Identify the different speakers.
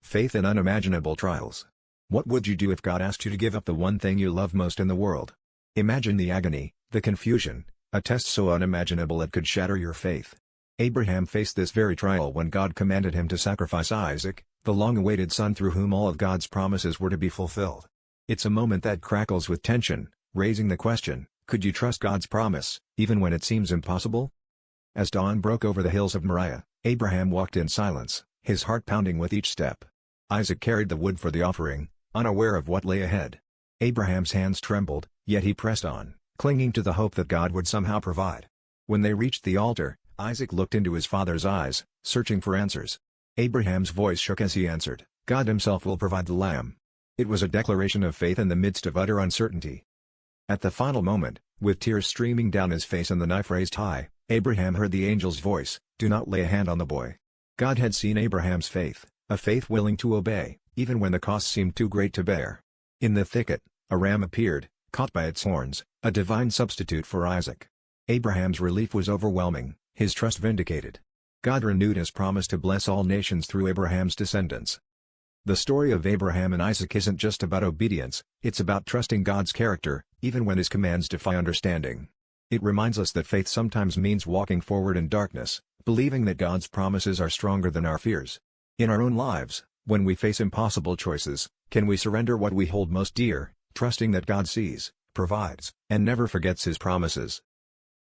Speaker 1: Faith in unimaginable trials. What would you do if God asked you to give up the one thing you love most in the world? Imagine the agony, the confusion, a test so unimaginable it could shatter your faith. Abraham faced this very trial when God commanded him to sacrifice Isaac, the long-awaited son through whom all of God's promises were to be fulfilled. It's a moment that crackles with tension, raising the question, could you trust God's promise, even when it seems impossible? As dawn broke over the hills of Moriah, Abraham walked in silence, his heart pounding with each step. Isaac carried the wood for the offering, unaware of what lay ahead. Abraham's hands trembled, yet he pressed on, clinging to the hope that God would somehow provide. When they reached the altar, Isaac looked into his father's eyes, searching for answers. Abraham's voice shook as he answered, "God himself will provide the lamb." It was a declaration of faith in the midst of utter uncertainty. At the final moment, with tears streaming down his face and the knife raised high, Abraham heard the angel's voice, "Do not lay a hand on the boy." God had seen Abraham's faith, a faith willing to obey, even when the cost seemed too great to bear. In the thicket, a ram appeared, caught by its horns, a divine substitute for Isaac. Abraham's relief was overwhelming, his trust vindicated. God renewed his promise to bless all nations through Abraham's descendants. The story of Abraham and Isaac isn't just about obedience, it's about trusting God's character, even when his commands defy understanding. It reminds us that faith sometimes means walking forward in darkness, believing that God's promises are stronger than our fears. In our own lives, when we face impossible choices, can we surrender what we hold most dear, trusting that God sees, provides, and never forgets his promises?